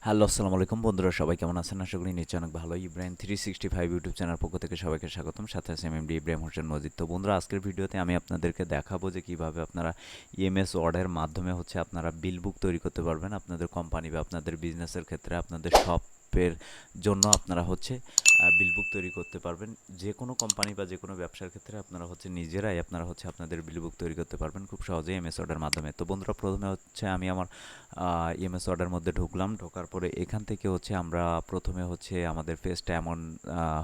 Hello, আসসালামু আলাইকুম বন্ধুরা, সবাই কেমন আছেন? আশা করি নিশ্চয়ই অনেক ভালো। ইব্রাহিম 365 ইউটিউব চ্যানেল পক্ষ থেকে সবাইকে স্বাগতম। সাথে আছে এমডি ইব্রাহিম হোসেন মজিদ। তো বন্ধুরা, আজকের ভিডিওতে আমি আপনাদেরকে দেখাবো যে কিভাবে আপনারা ইএমএস ওয়ার্ডের মাধ্যমে আপনারা বিল বুক তৈরি করতে পারবেন আপনাদের কোম্পানি বা আপনাদের বিজনেসের ক্ষেত্রে, আপনাদের শপের জন্য আপনারা বিল বুক তৈরি করতে পারবেন। যে কোনো কোম্পানি বা যে কোনো ব্যবসার ক্ষেত্রে আপনারা নিজেরাই আপনারা আপনাদের বিল বুক তৈরি করতে পারবেন খুব সহজেই এমএস ওয়ার্ডের মাধ্যমে। তো বন্ধুরা, প্রথমে আমি আমার ইএমএস অর্ডার মধ্যে ঢুকলাম। ঢোকার পরে এখান থেকে আমরা প্রথমে আমাদের পেজটা এমন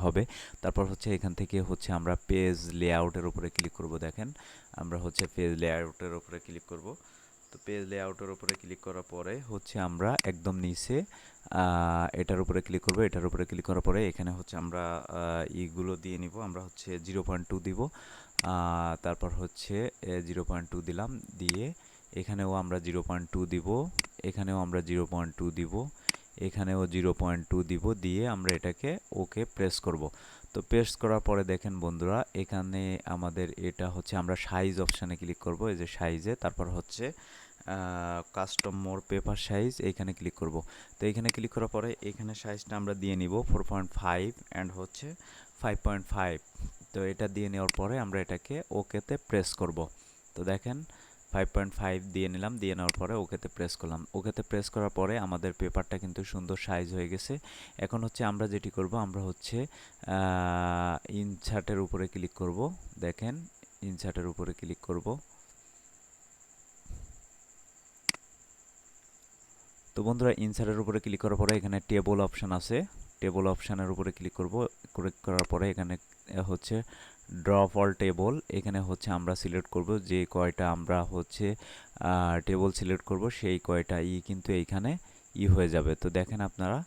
হবে। তারপর এখান থেকে আমরা পেজ লেআউটের উপরে ক্লিক করব। দেখেন, আমরা পেজ লেআউটের উপরে ক্লিক করব। তো পেজ লেআউটের উপরে ক্লিক করার পরে আমরা একদম নিচে এটার উপরে ক্লিক করব। এটার উপরে ক্লিক করার পরে এখানে আমরা ইগুলো দিয়ে নিব। আমরা 0.2 দিব। তারপর 0.2 দিলাম। দিয়ে এখানেও আমরা 0.2 দিব। এখানেও আমরা 0.2 দিব। এখানেও 0.2 দিব। দিয়ে আমরা এটাকে ওকে প্রেস করব। তো প্রেস করার পরে দেখেন বন্ধুরা, এখানে আমাদের এটা আমরা সাইজ অপশানে ক্লিক করব। এই যে সাইজে, তারপর কাস্টম মোর পেপার সাইজ, এইখানে ক্লিক করব। তো এইখানে ক্লিক করার পরে এখানে সাইজটা আমরা দিয়ে নিব 4.5 অ্যান্ড 5.5। তো এটা দিয়ে নেওয়ার পরে আমরা এটাকে ওকেতে প্রেস করব। তো দেখেন, 5.5 দিয়ে নিলাম। দিয়ে নেওয়ার পরে ওকেতে প্রেস করলাম। ওকেতে প্রেস করার পরে আমাদের পেপারটা কিন্তু সুন্দর সাইজ হয়ে গেছে। এখন আমরা যেটি করব, আমরা ইনসার্টের উপরে ক্লিক করব। দেখেন, ইনসার্টের উপরে ক্লিক করব। তো বন্ধুরা, ইনসার্টের উপরে ক্লিক করার পরে এখানে টেবল অপশান আছে। টেবল অপশানের উপরে ক্লিক করব। ক্লিক করার পরে এখানে ড্রপ অল টেবল, এখানে আমরা সিলেক্ট করব যে কয়টা আমরা টেবল সিলেক্ট করব, সেই কয়টা কিন্তু এইখানে হয়ে যাবে। তো দেখেন আপনারা,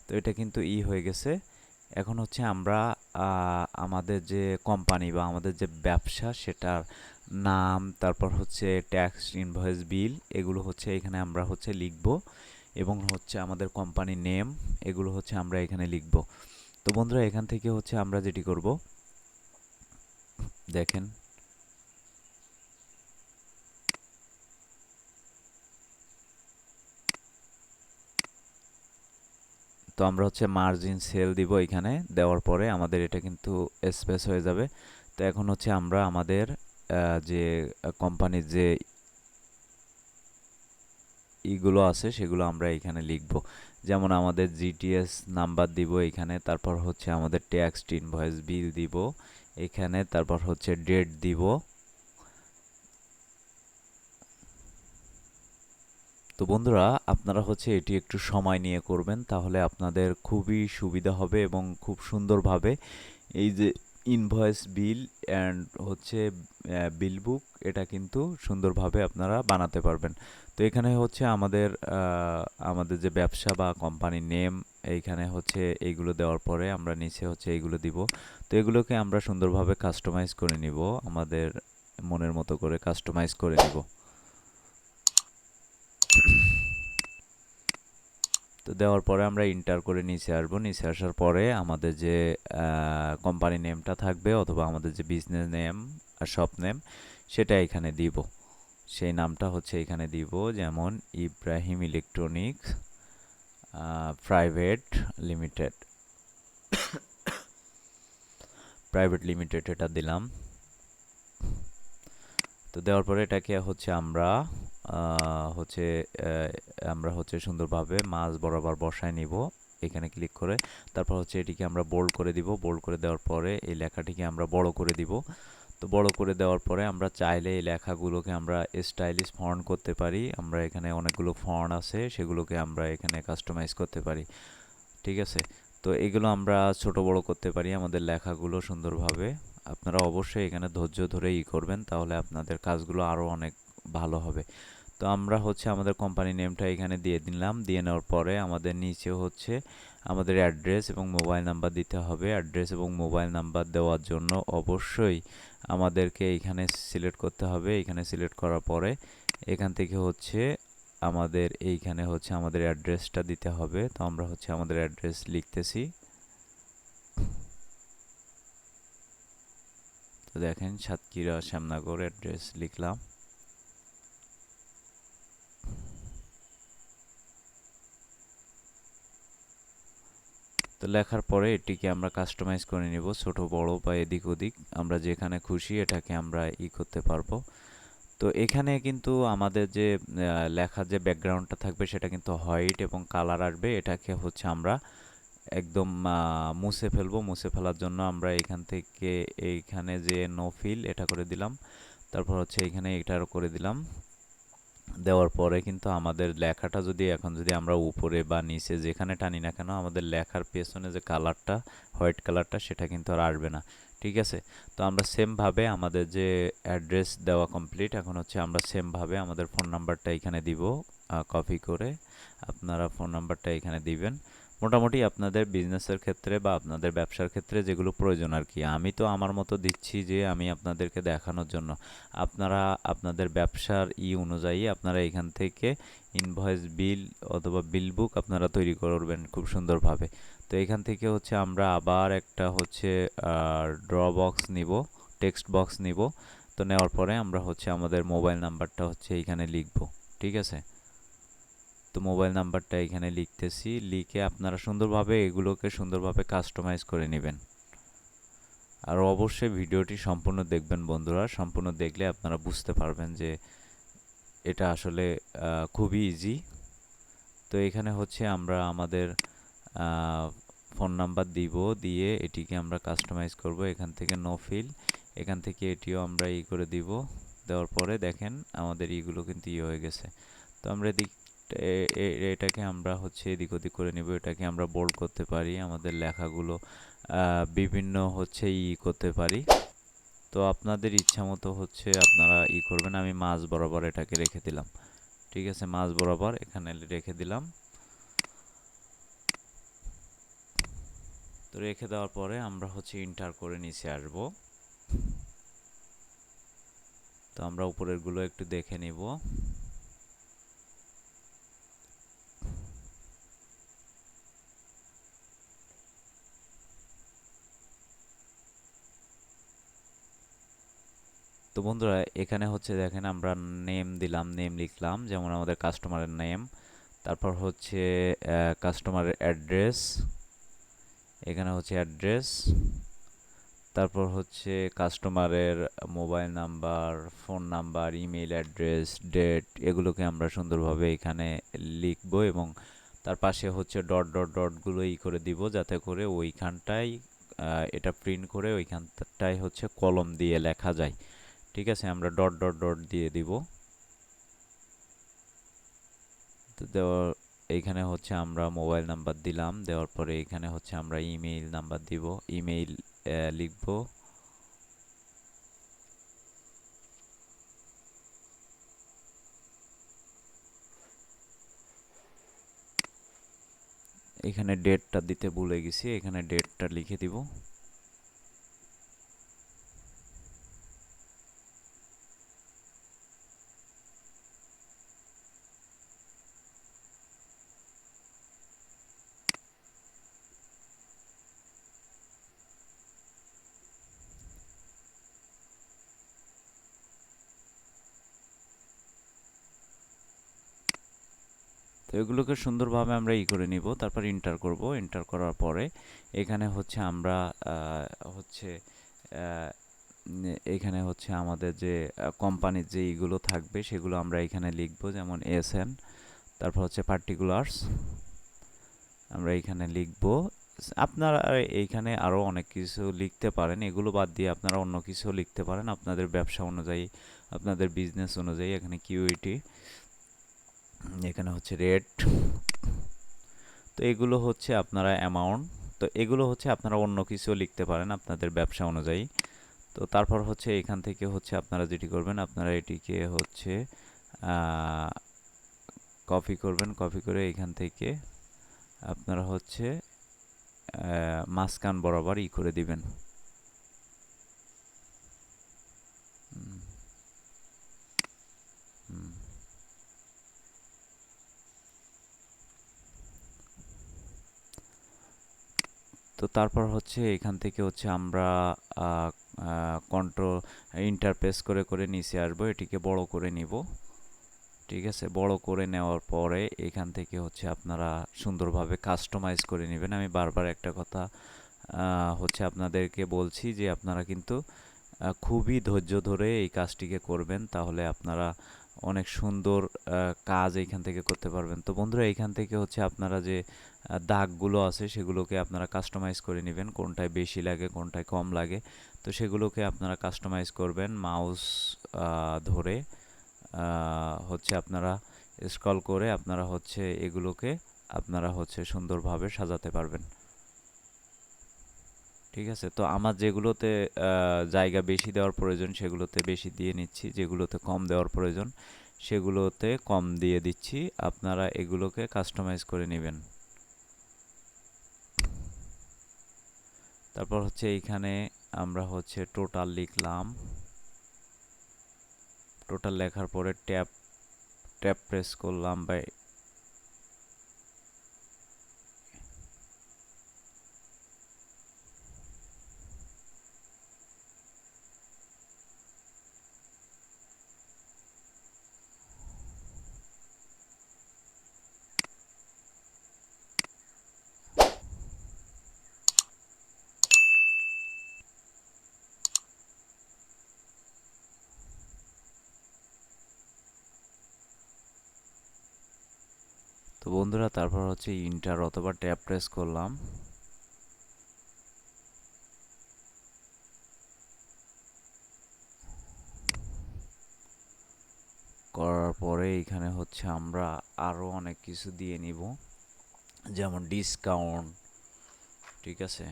তো এটা কিন্তু হয়ে গেছে। এখন আমরা আমাদের যে কোম্পানি বা আমাদের যে ব্যবসা, সেটার নাম, তারপর ট্যাক্স, ইনভয়েস, বিল, এগুলো এখানে আমরা লিখব। এবং আমাদের কোম্পানি নেম, এগুলো আমরা এখানে লিখব। তো বন্ধুরা, এখান থেকে আমরা যেটি করব, দেখেন, তো আমরা মার্জিন সেল দিব। এখানে দেওয়ার পরে আমাদের এটা কিন্তু স্পেস হয়ে যাবে। তো এখন আমরা আমাদের যে কোম্পানির যে ইগুলো আছে সেগুলো আমরা এখানে লিখব। যেমন আমাদের জিটিএস নাম্বার দিব এখানে। তারপর আমাদের ট্যাক্স, ইনভয়েস, বিল দিব এখানে। তারপর ডেট দিব। তো বন্ধুরা, আপনারা এটি একটু সময় নিয়ে করবেন, তাহলে আপনাদের খুবই সুবিধা হবে এবং খুব সুন্দরভাবে এই যে ইনভয়েস, বিল অ্যান্ড বিল বুক, এটা কিন্তু সুন্দরভাবে আপনারা বানাতে পারবেন। তো এখানে আমাদের যে ব্যবসা বা কোম্পানি নেম, এইখানে এইগুলো দেওয়ার পরে আমরা নিচে এইগুলো দিব। তো এগুলোকে আমরা সুন্দরভাবে কাস্টমাইজ করে নিব, আমাদের মনের মতো করে কাস্টমাইজ করে নিব। তো দেওয়ার পরে আমরা ইন্টার করে নিচে আসবো। নিচে আসার পরে আমাদের যে কোম্পানি নেমটা থাকবে, অথবা আমাদের যে বিজনেস নেম আর শপ নেম, সেটা এখানে দিব। সেই নামটা এখানে দিব, যেমন Ibrahim electronics private limited. Private limited এটা দিলাম। তো দেওয়ার পরে এটাকে আমরা আমরা সুন্দরভাবে মাঝ বরাবর বসায় নিব। এখানে ক্লিক করে তারপর এটিকে আমরা বোল্ড করে দিব। বোল্ড করে দেওয়ার পরে এই লেখাটিকে আমরা বড় করে দিব। তো বড় করে দেওয়ার পরে আমরা চাইলে এই লেখাগুলোকে আমরা স্টাইলিশ ফন্ট করতে পারি। আমরা এখানে অনেকগুলো ফন্ট আছে, সেগুলোকে আমরা এখানে কাস্টমাইজ করতে পারি। ঠিক আছে? তো এগুলো আমরা ছোট বড় করতে পারি আমাদের লেখাগুলো সুন্দরভাবে। আপনারা অবশ্যই এখানে ধৈর্য ধরে করবেন, তাহলে আপনাদের কাজগুলো আরও অনেক ভালো হবে। তো আমরা আমাদের কোম্পানি নেমটা এখানে দিয়ে দিলাম। দিয়ে নেওয়ার পরে আমাদের নিচে আমাদের অ্যাড্রেস এবং মোবাইল নাম্বার দিতে হবে। অ্যাড্রেস এবং মোবাইল নাম্বার দেওয়ার জন্য অবশ্যই আমাদেরকে এখানে সিলেক্ট করতে হবে। এখানে সিলেক্ট করার পরে এখান থেকে আমাদের এইখানে আমাদের অ্যাড্রেসটা দিতে হবে। তো আমরা আমাদের অ্যাড্রেস লিখতেছি। তো দেখেন, সাতক্ষীরা শ্যামনগর অ্যাড্রেস লিখলাম। তো লেখার পরে এটিকে আমরা কাস্টমাইজ করে নিব, ছোট বড় বা এদিক ওদিক আমরা যেখানে খুশি এটাকে আমরা করতে পারবো। তো এখানে কিন্তু আমাদের যে লেখার যে ব্যাকগ্রাউন্ডটা থাকবে সেটা কিন্তু হোয়াইট এবং কালার আসবে। এটাকে হচ্ছে আমরা একদম মুছে ফেলবো। মুছে ফেলার জন্য আমরা এখান থেকে এইখানে যে নো ফিল এটা করে দিলাম, তারপর হচ্ছে এখানে এটারও করে দিলাম। দেওয়ার পরে কিন্তু আমাদের লেখাটা এখন যদি আমরা উপরে বা নিচে যেখানে টানি না কেন, আমাদের লেখার পেছনে যে কালারটা, হোয়াইট কালারটা, সেটা কিন্তু আর আসবে না। ঠিক আছে? তো আমরা সেমভাবে আমাদের যে অ্যাড্রেস দেওয়া কমপ্লিট, এখন হচ্ছে আমরা সেমভাবে আমাদের ফোন নাম্বারটা এখানে দিব। কপি করে আপনারা ফোন নাম্বারটা এখানে দিবেন। মোটামুটি আপনাদের বিজনেসের ক্ষেত্রে বা আপনাদের ব্যবসার ক্ষেত্রে যেগুলো প্রয়োজন আর কি। আমি তো আমার মতো দিচ্ছি যে আমি আপনাদেরকে দেখানোর জন্য। আপনারা আপনাদের ব্যবসার অনুযায়ী আপনারা এখান থেকে ইনভয়েস, বিল অথবা বিল বুক আপনারা তৈরি করবেন খুব সুন্দরভাবে। তো এখান থেকে হচ্ছে আমরা আবার একটা হচ্ছে ড্র বক্স নিব, টেক্সট বক্স নিব। তো নেওয়ার পরে আমরা হচ্ছে আমাদের মোবাইল নাম্বারটা হচ্ছে এইখানে লিখব। ঠিক আছে? তো মোবাইল নাম্বারটা এখানে লিখতেছি, লিখে আপনারা সুন্দরভাবে এগুলোকে সুন্দরভাবে কাস্টমাইজ করে নেবেন। আর অবশ্যই ভিডিওটি সম্পূর্ণ দেখবেন বন্ধুরা। সম্পূর্ণ দেখলে আপনারা বুঝতে পারবেন যে এটা আসলে খুবই ইজি। তো এখানে হচ্ছে আমরা আমাদের ফোন নাম্বার দিব, দিয়ে এটিকে আমরা কাস্টমাইজ করব। এখান থেকে নো ফিল, এখান থেকে এটিও আমরা করে দিব। দেওয়ার পরে দেখেন আমাদের এইগুলো কিন্তু হয়ে গেছে। তো আমরা এটাকে আমরা হচ্ছে এদিক ওদিক করে নিব। এটাকে আমরা বোল্ড করতে পারি, আমাদের লেখাগুলো বিভিন্ন হচ্ছে করতে পারি। তো আপনাদের ইচ্ছা মতো হচ্ছে আপনারা করবেন। আমি মাঝ বরাবর এটাকে রেখে দিলাম। ঠিক আছে? মাঝ বরাবর এখানে রেখে দিলাম। তো রেখে দেওয়ার পরে আমরা হচ্ছে ইন্টার করে নিচে আসব। তো আমরা উপরের গুলো একটু দেখে নিব। তো বন্ধুরা এখানে হচ্ছে দেখেন আমরা নেম দিলাম, নেম লিখলাম, যেমন আমাদের কাস্টমারের নেম। তারপর হচ্ছে কাস্টমারের অ্যাড্রেস, এখানে হচ্ছে অ্যাড্রেস। তারপর হচ্ছে কাস্টমারের mobile number, phone number, email address, date, এগুলোকে আমরা সুন্দরভাবে এখানে লিখব এবং তার পাশে হচ্ছে ডট ডট ডটগুলো করে দিব, যাতে করে ওইখানটায় এটা প্রিন্ট করে ওইখানটায় হচ্ছে কলম দিয়ে লেখা যায়। ঠিক আছে? আমরা ডট ডট ডট দিয়ে দিব। তো দেওয়ার এইখানে হচ্ছে আমরা মোবাইল নাম্বার দিলাম, দেওয়ার পরে এখানে হচ্ছে আমরা ইমেইল নাম্বার দিব, ইমেইল লিখব। এখানে ডেটটা দিতে ভুলে গেছি, এখানে ডেটটা লিখে দিব। তো এগুলোকে সুন্দরভাবে আমরা করে নিব, তারপর ইন্টার করব। ইন্টার করার পরে এখানে হচ্ছে আমরা হচ্ছে এখানে হচ্ছে আমাদের যে কোম্পানির যে এইগুলো থাকবে সেগুলো আমরা এখানে লিখব, যেমন এসএন, তারপর হচ্ছে পার্টিকুলার্স আমরা এখানে লিখব। আপনারা এইখানে আরও অনেক কিছু লিখতে পারেন, এগুলো বাদ দিয়ে আপনারা অন্য কিছু লিখতে পারেন আপনাদের ব্যবসা অনুযায়ী, আপনাদের বিজনেস অনুযায়ী। এখানে কিউইটি, এখানে হচ্ছে রেট, তো এগুলো হচ্ছে আপনারা অ্যামাউন্ট। তো এগুলো হচ্ছে আপনারা অন্য কিছু লিখতে পারেন আপনাদের ব্যবসা অনুযায়ী। তো তারপর হচ্ছে এখান থেকে হচ্ছে আপনারা যেটি করবেন, আপনারা এটিকে হচ্ছে কপি করবেন। কপি করে এখান থেকে আপনারা হচ্ছে মাঝখান বরাবর করে দিবেন। তো তারপর হচ্ছে এখান থেকে হচ্ছে আমরা কন্ট্রোল ইন্টারপ্রেস করে করে নিচে আসবো, এটিকে বড় করে নিব। ঠিক আছে, বড় করে নেওয়ার পরে এখান থেকে হচ্ছে আপনারা সুন্দরভাবে কাস্টমাইজ করে নেবেন। আমি বারবার একটা কথা হচ্ছে আপনাদেরকে বলছি যে আপনারা কিন্তু খুবই ধৈর্য ধরে এই কাজটিকে করবেন, তাহলে আপনারা অনেক সুন্দর কাজ এইখান থেকে করতে পারবেন। তো বন্ধুরা, এইখান থেকে হচ্ছে আপনারা যে দাগগুলো আছে সেগুলোকে আপনারা কাস্টমাইজ করে নেবেন, কোনটায় বেশি লাগে কোনটায় কম লাগে। তো সেগুলোকে আপনারা কাস্টমাইজ করবেন মাউস ধরে হচ্ছে আপনারা স্ক্রল করে আপনারা হচ্ছে এগুলোকে আপনারা হচ্ছে সুন্দরভাবে সাজাতে পারবেন। ঠিক আছে, তো আমার যেগুলোতে জায়গা বেশি দেওয়ার প্রয়োজন সেগুলোতে বেশি দিয়ে নিচ্ছি, যেগুলোতে কম দেওয়ার প্রয়োজন সেগুলোতে কম দিয়ে দিচ্ছি। আপনারা এগুলোকে কাস্টমাইজ করে নেবেন। তারপর হচ্ছে এইখানে আমরা হচ্ছে টোটাল লিখলাম। টোটাল লেখার পরে ট্যাব ট্যাব প্রেস করলাম বা তো বন্ধুরা, তারপর হচ্ছে ইন্টার অথবা ট্যাব প্রেস করলাম। করার পরে এখানে হচ্ছে আমরা আরও অনেক কিছু দিয়ে নিব, যেমন ডিসকাউন্ট। ঠিক আছে,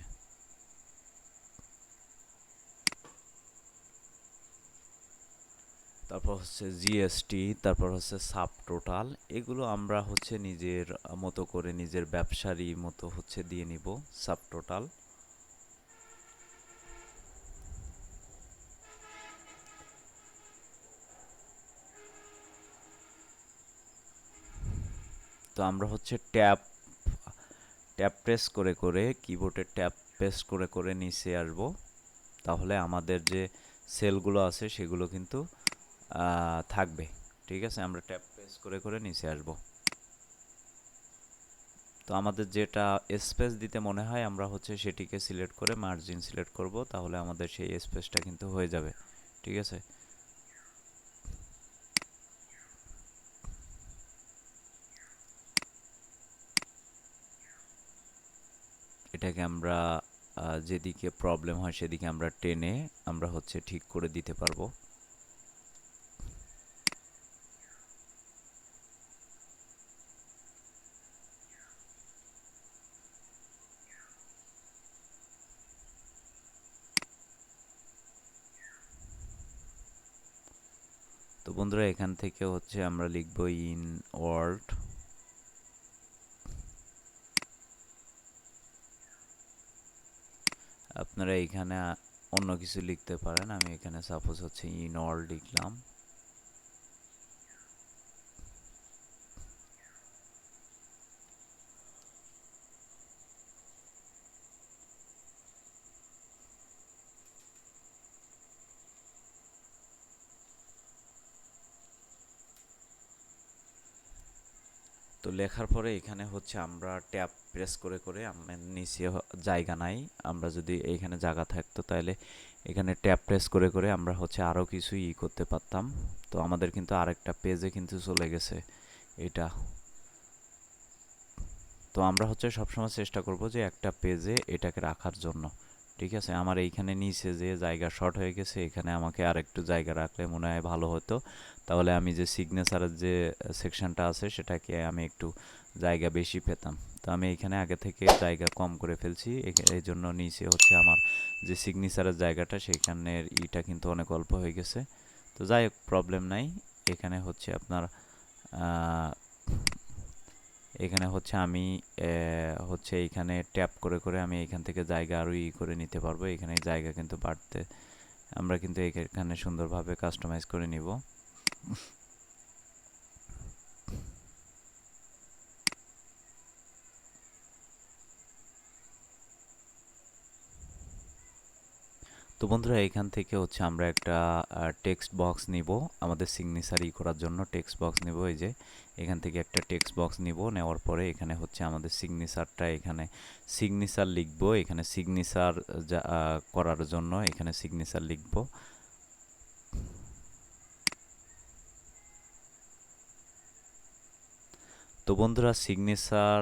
তারপর হচ্ছে জিএসটি, তারপর হচ্ছে সাব টোটাল। এগুলো আমরা হচ্ছে নিজের মতো করে নিজের ব্যবসারই মতো হচ্ছে দিয়ে নিব সাব টোটাল। তো আমরা হচ্ছে ট্যাব ট্যাব প্রেস করে করে কিবোর্ডে ট্যাব প্রেস করে করে নিচে আসব, তাহলে আমাদের যে সেলগুলো আছে সেগুলো কিন্তু থাকবে। ঠিক আছে, আমরা ট্যাব প্রেস করে করে নিচে আসব। তো আমাদের যেটা স্পেস দিতে মনে হয় আমরা হচ্ছে সেটিকে সিলেক্ট করে মার্জিন সিলেক্ট করব, তাহলে আমাদের সেই স্পেসটা কিন্তু হয়ে যাবে। ঠিক আছে, এটাকে আমরা যেদিকে প্রবলেম হয় সেদিকে আমরা টেনে আমরা হচ্ছে ঠিক করে দিতে পারবো। তো বন্ধুরা, এখান থেকে হচ্ছে আমরা লিখব ইন ওয়ার্ল্ড। আপনারা এখানে অন্য কিছু লিখতে পারেন, আমি এখানে সাপোজ হচ্ছে ইন ওয়ার্ল্ড লিখলাম। তো লেখার পরে এখানে হচ্ছে আমরা ট্যাব প্রেস করে করে আমার নিচে জায়গা নাই, আমরা যদি এইখানে জায়গা থাকতো তাহলে এখানে ট্যাব প্রেস করে করে আমরা হচ্ছে আরও কিছু করতে পারতাম। তো আমাদের কিন্তু আরেকটা পেজে কিন্তু চলে গেছে এটা। তো আমরা হচ্ছে সবসময় চেষ্টা করব যে একটা পেজে এটাকে রাখার জন্য। ঠিক আছে, আমার এইখানে নিচে যে জায়গা শর্ট হয়ে গেছে, এখানে আমাকে আর একটু জায়গা রাখলে মনে হয় ভালো হতো, তাহলে আমি যে সিগনেচারের যে সেকশনটা আছে সেটাকে আমি একটু জায়গা বেশি পেতাম। তো আমি এখানে আগে থেকে জায়গা কম করে ফেলছি, এই জন্য নিচে হচ্ছে আমার যে সিগনেচারের জায়গাটা সেখানের কিন্তু অনেক অল্প হয়ে গেছে। তো যাই হোক, প্রবলেম নাই। এখানে হচ্ছে আপনার এখানে হচ্ছে আমি হচ্ছে এইখানে ট্যাপ করে করে আমি এখান থেকে জায়গা আরও করে নিতে পারবো। এখানে জায়গা কিন্তু বাড়তে আমরা কিন্তু এখানে সুন্দরভাবে কাস্টমাইজ করে নিব। তো বন্ধুরা এখান থেকে হচ্ছে আমরা একটা টেক্সট বক্স নিব আমাদের সিগনেচার করার জন্য। টেক্সট বক্স নিব, এই যে এখান থেকে একটা টেক্সট বক্স নিব। নেওয়ার পরে এখানে হচ্ছে আমাদের সিগনেচারটা, এখানে সিগনেচার লিখব। এখানে সিগনেচার করার জন্য এখানে সিগনেচার লিখব। তো বন্ধুরা সিগনেচার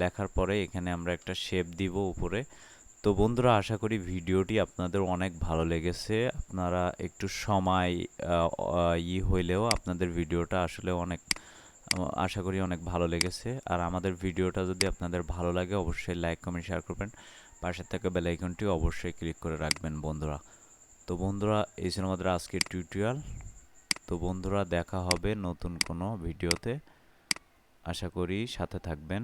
লেখার পরে এখানে আমরা একটা শেপ দিব উপরে। তো বন্ধুরা আশা করি ভিডিওটি আপনাদের অনেক ভালো লেগেছে। আপনারা একটু সময় হইলেও আপনাদের ভিডিওটা আসলে অনেক আশা করি অনেক ভালো লেগেছে। আর আমাদের ভিডিওটা যদি আপনাদের ভালো লাগে অবশ্যই লাইক কমেন্ট শেয়ার করবেন। পাশে থাকা বেল আইকনটি অবশ্যই ক্লিক করে রাখবেন বন্ধুরা। তো বন্ধুরা এই ছিল আমাদের আজকের টিউটোরিয়াল। তো বন্ধুরা দেখা হবে নতুন কোনো ভিডিওতে, আশা করি সাথে থাকবেন।